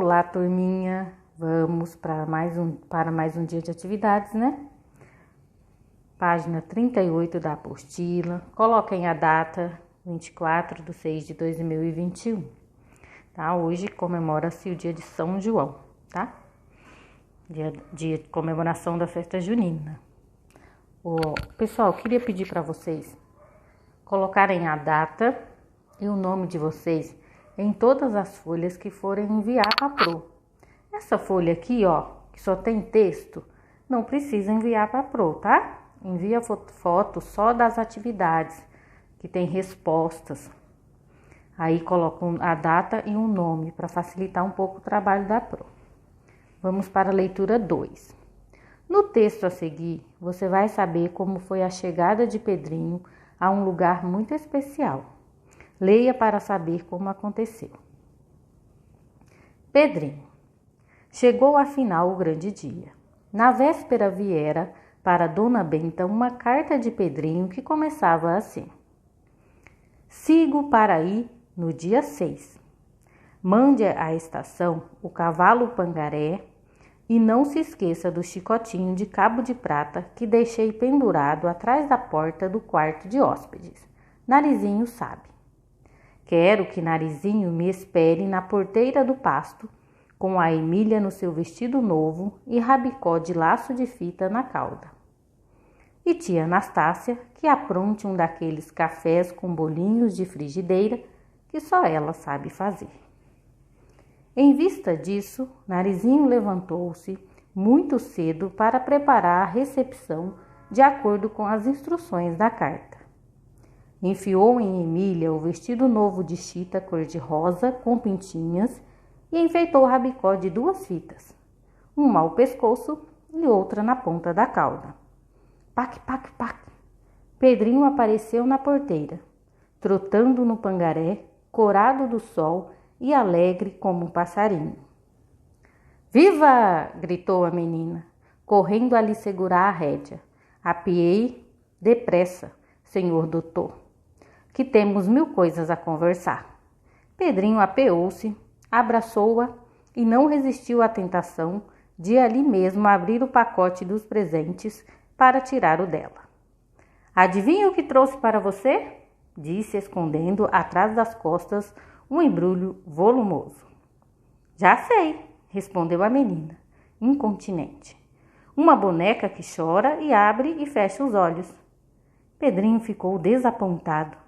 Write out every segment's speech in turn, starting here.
Olá, turminha. Vamos para mais um dia de atividades, né? Página 38 da apostila. Coloquem a data 24/6/2021. Tá? Hoje comemora-se o dia de São João, tá? Dia de comemoração da festa junina. Pessoal, queria pedir para vocês colocarem a data e o nome de vocês em todas as folhas que forem enviar para a Pro. Essa folha aqui, que só tem texto, não precisa enviar para a Pro, tá? Envia foto só das atividades, que tem respostas. Aí colocam a data e um nome, para facilitar um pouco o trabalho da Pro. Vamos para a leitura 2. No texto a seguir, você vai saber como foi a chegada de Pedrinho a um lugar muito especial. Leia para saber como aconteceu. Pedrinho. Chegou afinal o grande dia. Na véspera viera para Dona Benta uma carta de Pedrinho que começava assim: Sigo para aí no dia 6. Mande à estação o cavalo Pangaré e não se esqueça do chicotinho de cabo de prata que deixei pendurado atrás da porta do quarto de hóspedes. Narizinho sabe. Quero que Narizinho me espere na porteira do pasto, com a Emília no seu vestido novo e rabicó de laço de fita na cauda. E tia Anastácia que apronte um daqueles cafés com bolinhos de frigideira que só ela sabe fazer. Em vista disso, Narizinho levantou-se muito cedo para preparar a recepção de acordo com as instruções da carta. Enfiou em Emília o vestido novo de chita cor-de-rosa com pintinhas e enfeitou o rabicó de 2 fitas, uma ao pescoço e outra na ponta da cauda. Pac, pac, pac. Pedrinho apareceu na porteira, trotando no Pangaré, corado do sol e alegre como um passarinho. Viva! Gritou a menina, correndo a lhe segurar a rédea. Apiei depressa, senhor doutor, que temos 1000 coisas a conversar. Pedrinho apeou-se, abraçou-a e não resistiu à tentação de ali mesmo abrir o pacote dos presentes para tirar o dela. Adivinha o que trouxe para você? Disse, escondendo atrás das costas um embrulho volumoso. Já sei, respondeu a menina, incontinente. Uma boneca que chora e abre e fecha os olhos. Pedrinho ficou desapontado,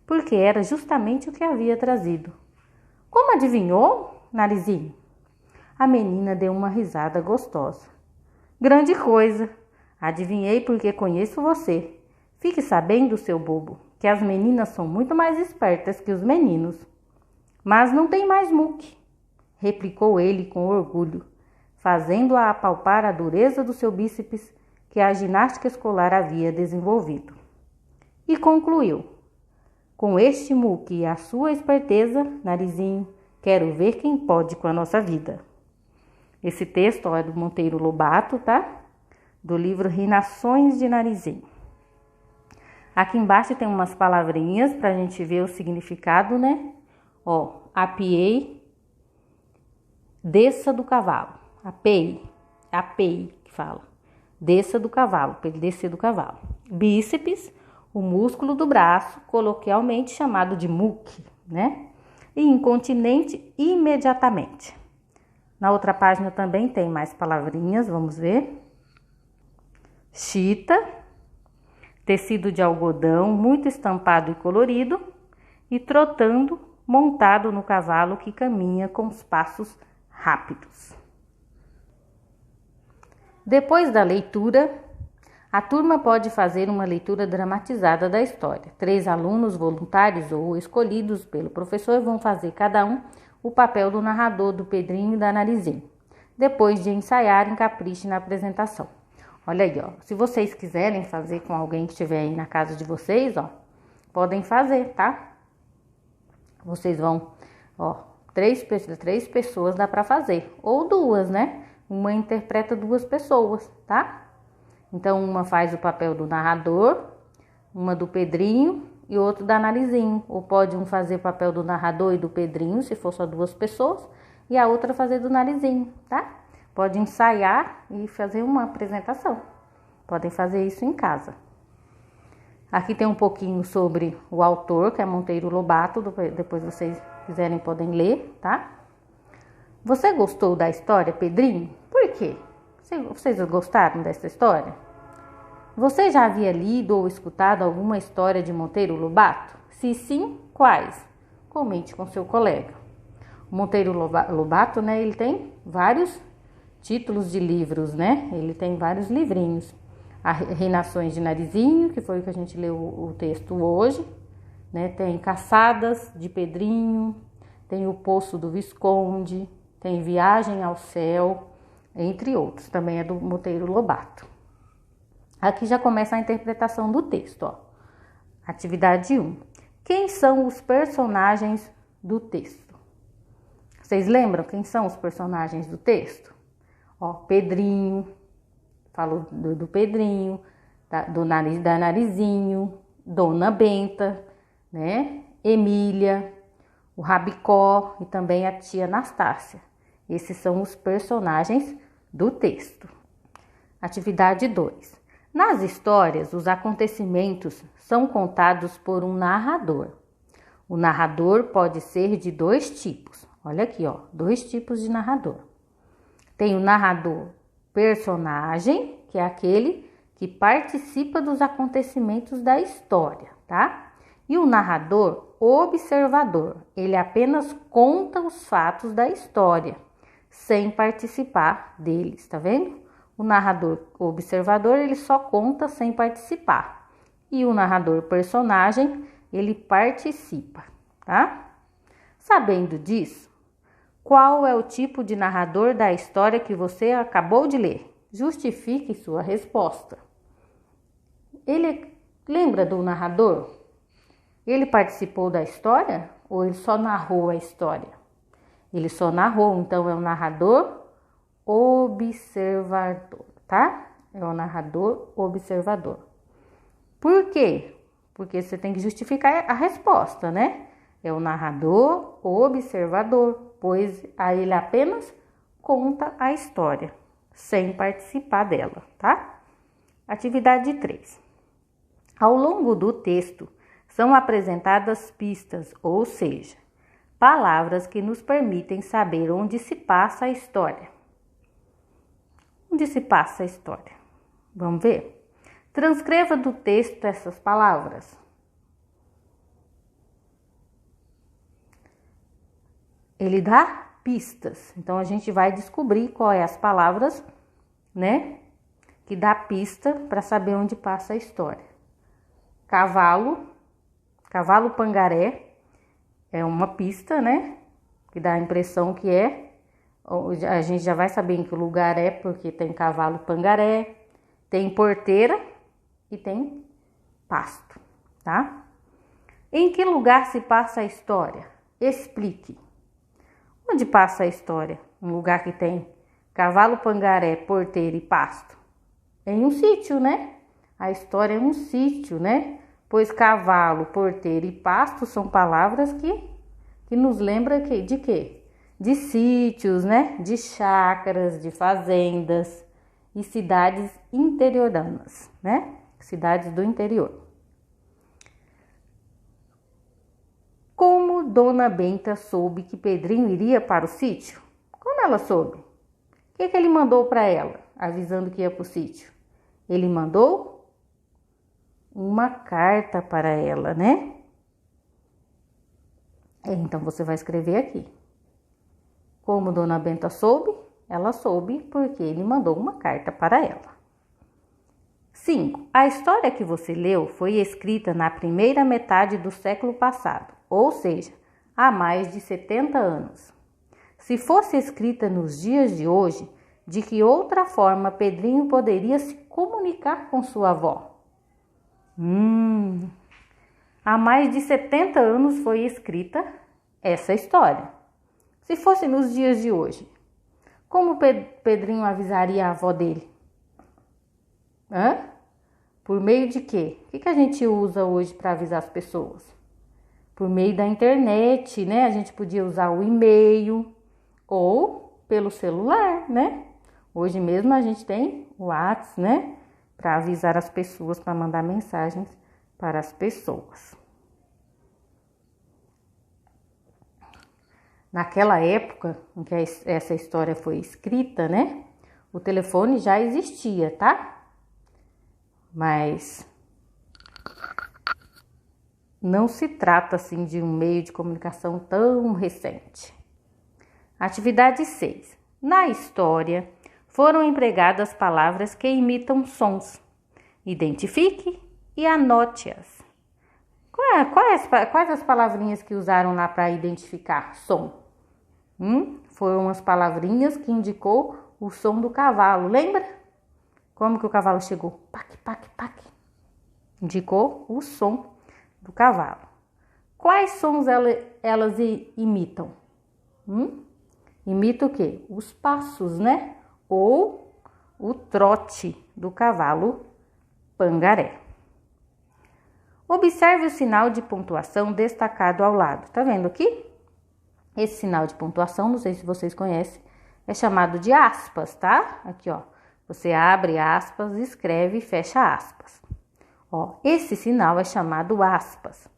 porque era justamente o que havia trazido. Como adivinhou, Narizinho? A menina deu uma risada gostosa. Grande coisa! Adivinhei porque conheço você. Fique sabendo, seu bobo, que as meninas são muito mais espertas que os meninos. Mas não tem mais muque, replicou ele com orgulho, fazendo-a apalpar a dureza do seu bíceps que a ginástica escolar havia desenvolvido. E concluiu: com este muque e a sua esperteza, Narizinho, quero ver quem pode com a nossa vida. Esse texto é do Monteiro Lobato, tá? Do livro Rinações de Narizinho. Aqui embaixo tem umas palavrinhas pra gente ver o significado, né? Apiei, desça do cavalo. Apei que fala. Desça do cavalo, para ele descer do cavalo. Bíceps, o músculo do braço, coloquialmente chamado de muque, né? E incontinente imediatamente. Na outra página também tem mais palavrinhas, vamos ver. Chita, tecido de algodão, muito estampado e colorido, e trotando, montado no cavalo que caminha com os passos rápidos. Depois da leitura, a turma pode fazer uma leitura dramatizada da história. 3 alunos voluntários ou escolhidos pelo professor vão fazer cada um o papel do narrador, do Pedrinho e da Narizinho. Depois de ensaiarem, capriche na apresentação. Olha aí, se vocês quiserem fazer com alguém que estiver aí na casa de vocês, podem fazer, tá? Vocês vão, 3 pessoas dá para fazer, ou 2, né? Uma interpreta 2 pessoas, tá? Então, uma faz o papel do narrador, uma do Pedrinho e outro da Narizinho. Ou pode um fazer o papel do narrador e do Pedrinho, se for só 2 pessoas, e a outra fazer do narizinho, tá? Pode ensaiar e fazer uma apresentação. Podem fazer isso em casa. Aqui tem um pouquinho sobre o autor, que é Monteiro Lobato. Depois vocês quiserem podem ler, tá? Você gostou da história, Pedrinho? Por quê? Vocês gostaram dessa história? Você já havia lido ou escutado alguma história de Monteiro Lobato? Se sim, quais? Comente com seu colega. O Monteiro Lobato, né, ele tem vários títulos de livros, né? Ele tem vários livrinhos. Reinações de Narizinho, que foi o que a gente leu o texto hoje, né? Tem Caçadas de Pedrinho, tem O Poço do Visconde, tem Viagem ao Céu, entre outros. Também é do Monteiro Lobato. Aqui já começa a interpretação do texto, ó. Atividade 1. Quem são os personagens do texto? Vocês lembram quem são os personagens do texto? Ó, Pedrinho, falou do Pedrinho, da Narizinho, Dona Benta, né? Emília, o Rabicó e também a tia Anastácia. Esses são os personagens do texto. Atividade 2. Nas histórias, os acontecimentos são contados por um narrador. O narrador pode ser de 2 tipos. Olha aqui, ó, 2 tipos de narrador. Tem o narrador personagem, que é aquele que participa dos acontecimentos da história, tá? E o narrador observador, ele apenas conta os fatos da história, sem participar deles, tá vendo? O narrador observador, ele só conta sem participar. E o narrador personagem, ele participa, tá? Sabendo disso, qual é o tipo de narrador da história que você acabou de ler? Justifique sua resposta. Ele lembra do narrador? Ele participou da história ou ele só narrou a história? Ele só narrou, então é um narrador observador, tá? É um narrador observador. Por quê? Porque você tem que justificar a resposta, né? É o narrador observador, pois aí ele apenas conta a história, sem participar dela, tá? Atividade 3. Ao longo do texto, são apresentadas pistas, ou seja, palavras que nos permitem saber onde se passa a história. Onde se passa a história? Vamos ver? Transcreva do texto essas palavras. Ele dá pistas, então a gente vai descobrir qual é as palavras, né, que dá pista para saber onde passa a história. Cavalo pangaré é uma pista, né, que dá a impressão que a gente já vai saber em que lugar é, porque tem cavalo pangaré, tem porteira e tem pasto, tá? Em que lugar se passa a história? Explique. Onde passa a história? Um lugar que tem cavalo, pangaré, porteira e pasto? Em um sítio, né? A história é um sítio, né? Pois cavalo, porteira e pasto são palavras que nos lembram de quê? De sítios, né? De chácaras, de fazendas e cidades interioranas, né? Cidades do interior. Como Dona Benta soube que Pedrinho iria para o sítio? Como ela soube? O que ele mandou para ela, avisando que ia para o sítio? Ele mandou uma carta para ela, né? Então você vai escrever aqui. Como Dona Benta soube? Ela soube porque ele mandou uma carta para ela. 5. A história que você leu foi escrita na primeira metade do século passado, ou seja, há mais de 70 anos. Se fosse escrita nos dias de hoje, de que outra forma Pedrinho poderia se comunicar com sua avó? Há mais de 70 anos foi escrita essa história. Se fosse nos dias de hoje, como Pedrinho avisaria a avó dele? Por meio de quê? O que a gente usa hoje para avisar as pessoas? Por meio da internet, né? A gente podia usar o e-mail, ou pelo celular, né? Hoje mesmo a gente tem o WhatsApp, né? Para avisar as pessoas, para mandar mensagens para as pessoas. Naquela época em que essa história foi escrita, né? O telefone já existia, tá? Mas não se trata assim de um meio de comunicação tão recente. Atividade 6. Na história, foram empregadas palavras que imitam sons. Identifique e anote-as. Quais as palavrinhas que usaram lá para identificar som? Foram as palavrinhas que indicou o som do cavalo, lembra? Como que o cavalo chegou? Pac, pac, pac. Indicou o som do cavalo. Quais sons elas imitam? Imita o quê? Os passos, né? Ou o trote do cavalo pangaré. Observe o sinal de pontuação destacado ao lado. Tá vendo aqui? Esse sinal de pontuação, não sei se vocês conhecem, é chamado de aspas, tá? Aqui, ó. Você abre aspas, escreve e fecha aspas. Ó, esse sinal é chamado aspas.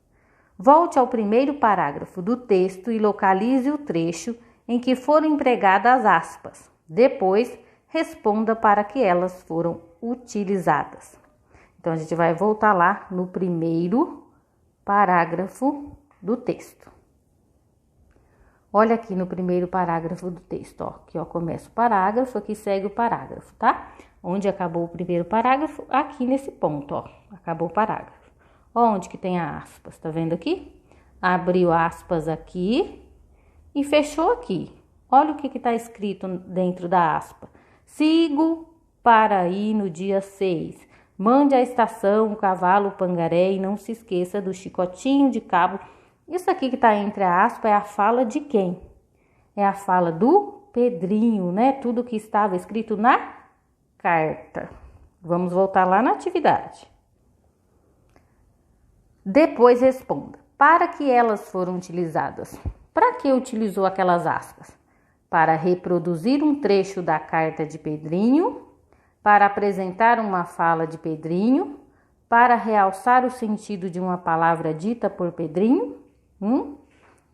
Volte ao primeiro parágrafo do texto e localize o trecho em que foram empregadas as aspas. Depois, responda para que elas foram utilizadas. Então, a gente vai voltar lá no primeiro parágrafo do texto. Olha aqui no primeiro parágrafo do texto, ó. Aqui, ó, começa o parágrafo, aqui segue o parágrafo, tá? Onde acabou o primeiro parágrafo, aqui nesse ponto, ó. Acabou o parágrafo. Onde que tem a aspas, tá vendo aqui? Abriu aspas aqui e fechou aqui. Olha o que tá escrito dentro da aspa. Sigo para ir no dia 6. Mande à estação o cavalo pangaré e não se esqueça do chicotinho de cabo. Isso aqui que tá entre a aspa é a fala de quem? É a fala do Pedrinho, né? Tudo que estava escrito na carta. Vamos voltar lá na atividade. Depois responda. Para que elas foram utilizadas? Para que utilizou aquelas aspas? Para reproduzir um trecho da carta de Pedrinho, para apresentar uma fala de Pedrinho, para realçar o sentido de uma palavra dita por Pedrinho. O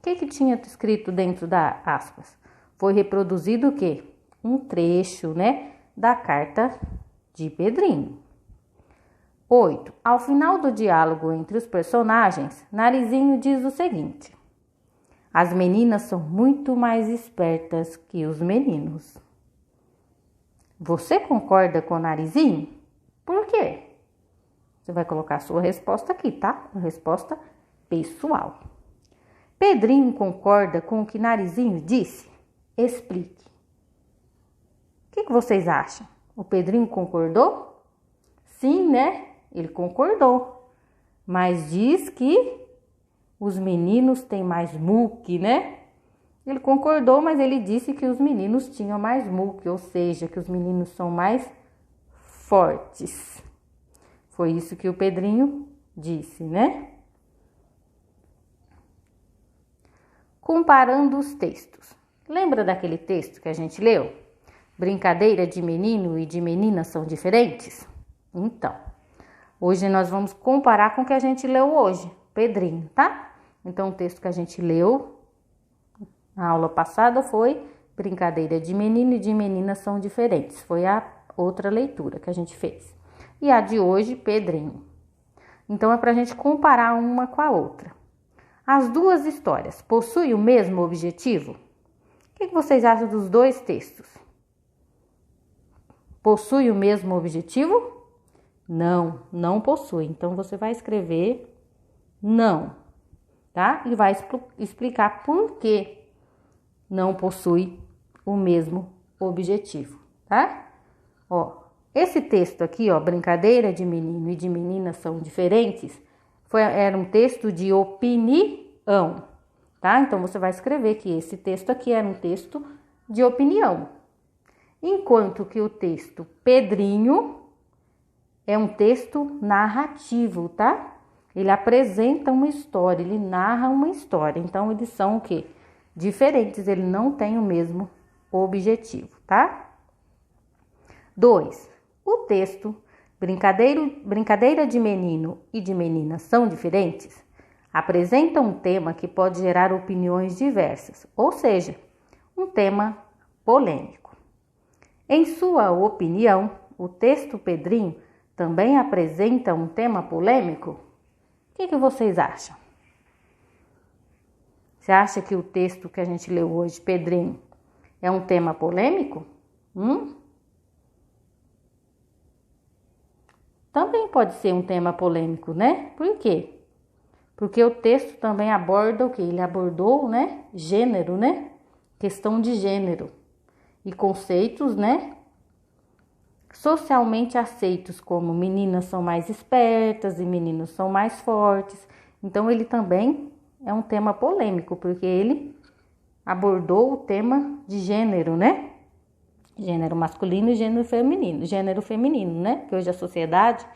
que tinha escrito dentro da aspas? Foi reproduzido o quê? Um trecho, né, da carta de Pedrinho. 8. Ao final do diálogo entre os personagens, Narizinho diz o seguinte: as meninas são muito mais espertas que os meninos. Você concorda com o Narizinho? Por quê? Você vai colocar a sua resposta aqui, tá? Uma resposta pessoal. Pedrinho concorda com o que Narizinho disse? Explique. O que vocês acham? O Pedrinho concordou? Sim, né? Ele concordou. Mas diz que os meninos têm mais muque, né? Ele concordou, mas ele disse que os meninos tinham mais muque, ou seja, que os meninos são mais fortes. Foi isso que o Pedrinho disse, né? Comparando os textos. Lembra daquele texto que a gente leu? Brincadeira de menino e de menina são diferentes? Então, hoje nós vamos comparar com o que a gente leu hoje, Pedrinho, tá? Então, o texto que a gente leu na aula passada foi brincadeira de menino e de menina são diferentes. Foi a outra leitura que a gente fez. E a de hoje, Pedrinho. Então, é para a gente comparar uma com a outra. As duas histórias possuem o mesmo objetivo? O que vocês acham dos dois textos? Possui o mesmo objetivo? Não, não possui. Então, você vai escrever não, tá? E vai explicar por que não possui o mesmo objetivo, tá? Ó, esse texto aqui, ó, brincadeira de menino e de menina são diferentes, era um texto de opinião, tá? Então, você vai escrever que esse texto aqui era um texto de opinião. Enquanto que o texto Pedrinho é um texto narrativo, tá? Ele apresenta uma história, ele narra uma história. Então, eles são o quê? diferentes, ele não tem o mesmo objetivo, tá? 2. O texto Brincadeira de menino e de menina são diferentes apresenta um tema que pode gerar opiniões diversas, ou seja, um tema polêmico. Em sua opinião, o texto Pedrinho também apresenta um tema polêmico? O que vocês acham? Você acha que o texto que a gente leu hoje, Pedrinho, é um tema polêmico? Também pode ser um tema polêmico, né? Por quê? Porque o texto também aborda o que? Ele abordou, né? Gênero, né? Questão de gênero e conceitos, né? Socialmente aceitos, como meninas são mais espertas e meninos são mais fortes. Então, ele também é um tema polêmico, porque ele abordou o tema de gênero, né? Gênero masculino e gênero feminino, né? Que hoje a sociedade,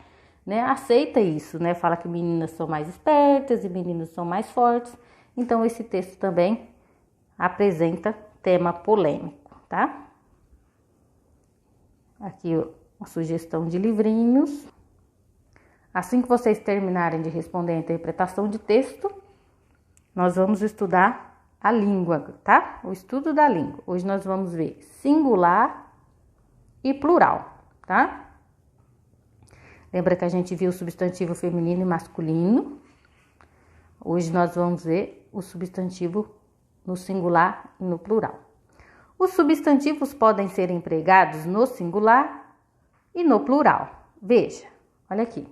né, aceita isso, né? Fala que meninas são mais espertas e meninos são mais fortes. Então, esse texto também apresenta tema polêmico, tá? Aqui uma sugestão de livrinhos. Assim que vocês terminarem de responder a interpretação de texto, nós vamos estudar a língua, tá? O estudo da língua. Hoje nós vamos ver singular e plural, tá? Lembra que a gente viu o substantivo feminino e masculino? Hoje nós vamos ver o substantivo no singular e no plural. Os substantivos podem ser empregados no singular e no plural. Veja, olha aqui.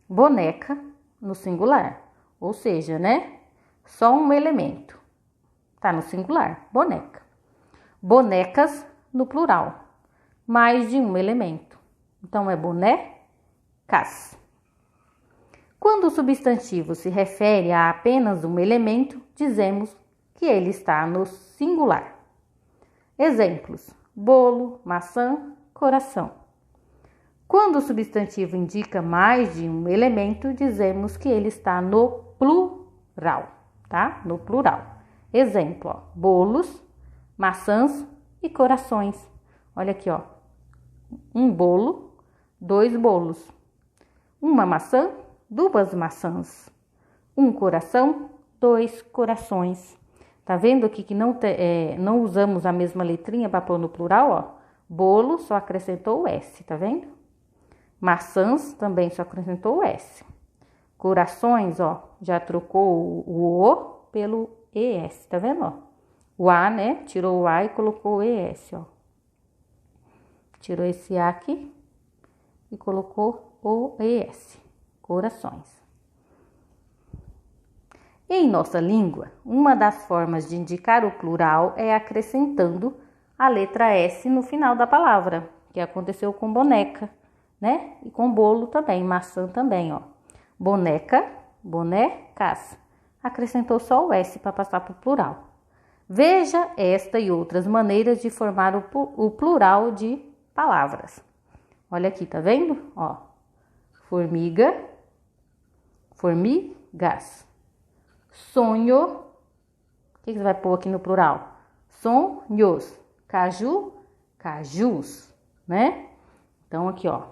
Boneca no singular, ou seja, né? Só um elemento. Tá no singular, boneca. Bonecas no plural, mais de um elemento. Então, é bonecas. Quando o substantivo se refere a apenas um elemento, dizemos que ele está no singular. Exemplos: bolo, maçã, coração. Quando o substantivo indica mais de um elemento, dizemos que ele está no plural, tá? No plural. Exemplo, ó, bolos, maçãs e corações. Olha aqui, ó. Um bolo, 2 bolos. Uma maçã, 2 maçãs. Um coração, 2 corações. Tá vendo aqui que não usamos a mesma letrinha para pôr no plural, ó? Bolo só acrescentou o S, tá vendo? Maçãs também só acrescentou o S. Corações, ó, já trocou o O pelo ES, tá vendo, ó? O A, né? Tirou o A e colocou o ES, ó. Tirou esse A aqui e colocou o ES. Corações. Em nossa língua, uma das formas de indicar o plural é acrescentando a letra S no final da palavra, que aconteceu com boneca, né? E com bolo também, maçã também, ó. Boneca, bonecas. Acrescentou só o S para passar para o plural. Veja esta e outras maneiras de formar o plural de palavras. Olha aqui, tá vendo? Ó, formiga, formigas. Sonho, o que você vai pôr aqui no plural? Sonhos. Caju, cajus, né? Então, aqui, ó.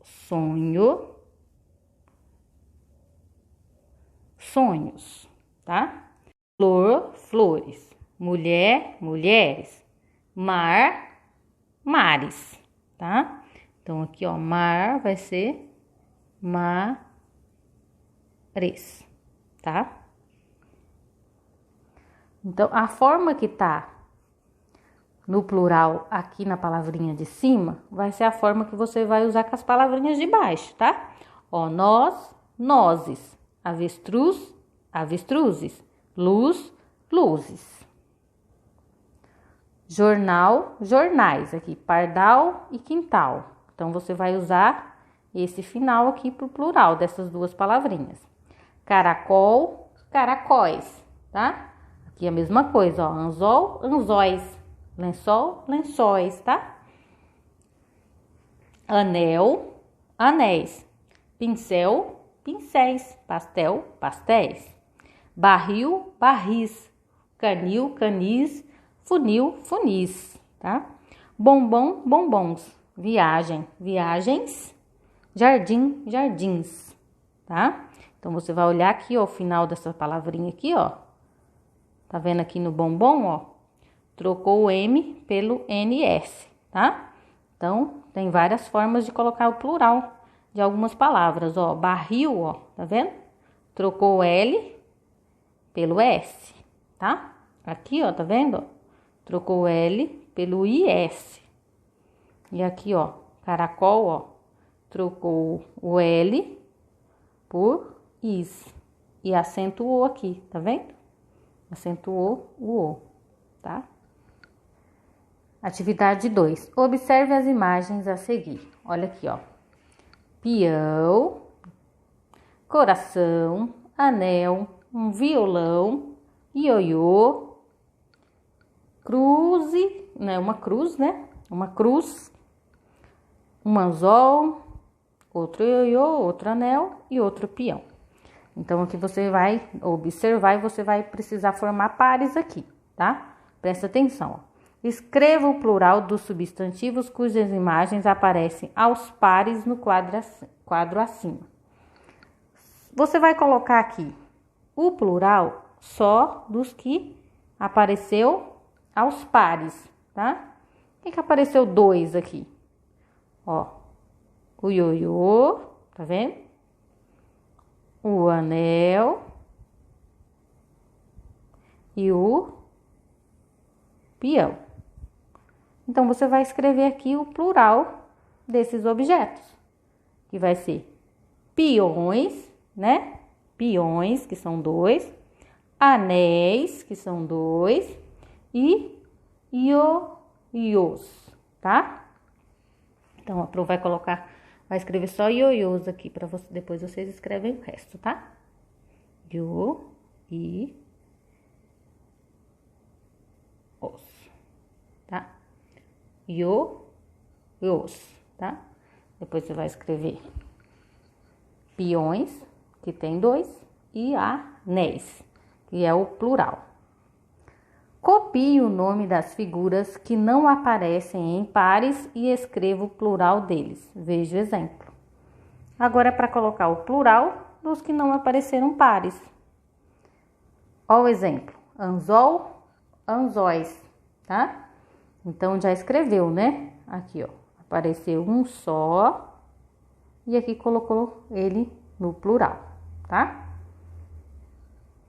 Sonho, sonhos, tá? Flor, flores. Mulher, mulheres. Mar, mares, tá? Então, aqui, ó, mar vai ser mares, tá? Então, a forma que tá no plural aqui na palavrinha de cima vai ser a forma que você vai usar com as palavrinhas de baixo, tá? Ó, nós, nozes. Avestruz, avestruzes. Luz, luzes. Jornal, jornais. Aqui, pardal e quintal. Então, você vai usar esse final aqui pro plural dessas duas palavrinhas. Caracol, caracóis, tá? Aqui a mesma coisa, ó. Anzol, anzóis. Lençol, lençóis, tá? Anel, anéis. Pincel, pincéis. Pastel, pastéis. Barril, barris. canil, canis, funil, funis, tá? Bombom, bombons, viagem, viagens, jardim, jardins, tá? Então, você vai olhar aqui, ó, o final dessa palavrinha aqui, ó. Tá vendo aqui no bombom, ó? Trocou o M pelo NS, tá? Então, tem várias formas de colocar o plural de algumas palavras, ó. Barril, ó, tá vendo? Trocou o L pelo S, tá? Aqui, ó, tá vendo? Ó? Trocou o L pelo IS. E aqui, ó, caracol, ó, trocou o L por IS. E acentuou aqui, tá vendo? Acentuou o O, tá? Atividade 2. Observe as imagens a seguir. Olha aqui, ó. Peão, coração, anel, um violão, ioiô, cruze, né? Uma cruz, né? Uma cruz, um anzol, outro ioiô, outro anel e outro peão. Então, aqui você vai observar e você vai precisar formar pares aqui, tá? Presta atenção, ó. Escreva o plural dos substantivos cujas imagens aparecem aos pares no quadro acima. Você vai colocar aqui o plural só dos que apareceu aos pares, tá? O que apareceu 2 aqui? Ó, o ioiô, tá vendo? O anel e o peão. Então, você vai escrever aqui o plural desses objetos, que vai ser peões, né? Peões, que são 2, anéis, que são 2, e ioiôs, tá? Então, a Pro vai escrever só ioiôs aqui, para você, depois vocês escrevem o resto, tá? Io, i, os, tá? Ioiôs, tá? Depois você vai escrever peões, que tem 2, e anéis, que é o plural. Copie o nome das figuras que não aparecem em pares e escreva o plural deles. Veja o exemplo. Agora é para colocar o plural dos que não apareceram pares. Ó o exemplo. Anzol, anzóis, tá? Então, já escreveu, né? Aqui, ó. Apareceu um só e aqui colocou ele no plural, tá?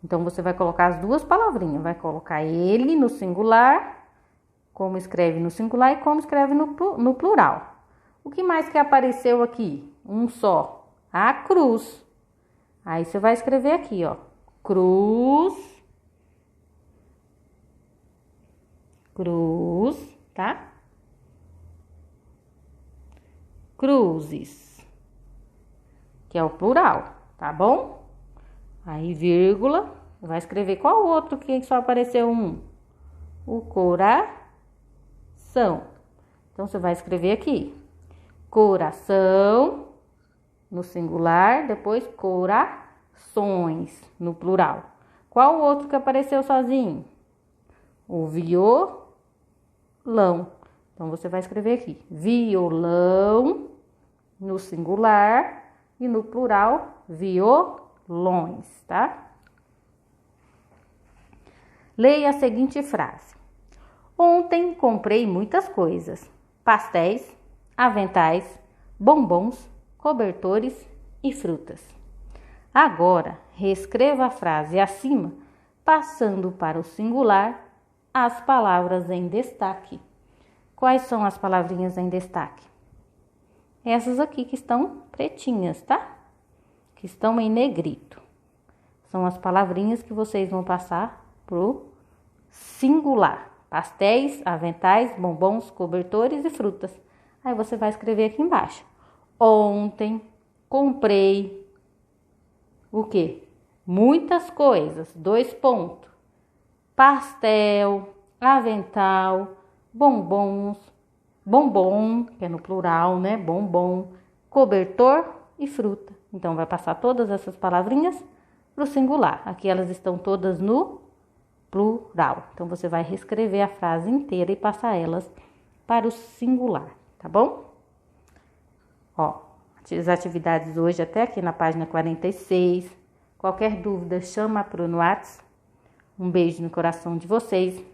Então, você vai colocar as duas palavrinhas. Vai colocar ele no singular, como escreve no singular e como escreve no plural. O que mais que apareceu aqui? Um só. A cruz. Aí, você vai escrever aqui, ó. Cruz. Cruz, tá? Cruzes. Que é o plural, tá bom? Aí, vírgula, vai escrever qual outro que só apareceu um? O coração. Então, você vai escrever aqui. Coração, no singular, depois corações, no plural. Qual outro que apareceu sozinho? O violão. Então, você vai escrever aqui. Violão, no singular, e no plural, violões, tá? Leia a seguinte frase. Ontem comprei muitas coisas. Pastéis, aventais, bombons, cobertores e frutas. Agora, reescreva a frase acima, passando para o singular as palavras em destaque. Quais são as palavrinhas em destaque? Essas aqui que estão pretinhas, tá? Que estão em negrito. São as palavrinhas que vocês vão passar pro singular. Pastéis, aventais, bombons, cobertores e frutas. Aí você vai escrever aqui embaixo. Ontem comprei o quê? Muitas coisas. 2 pontos. Pastel, avental, bombom, que é no plural, né? Bombom, cobertor e fruta. Então, vai passar todas essas palavrinhas pro singular. Aqui elas estão todas no plural. Então, você vai reescrever a frase inteira e passar elas para o singular, tá bom? Ó, as atividades hoje até aqui na página 46. Qualquer dúvida, chama pro WhatsApp. Um beijo no coração de vocês.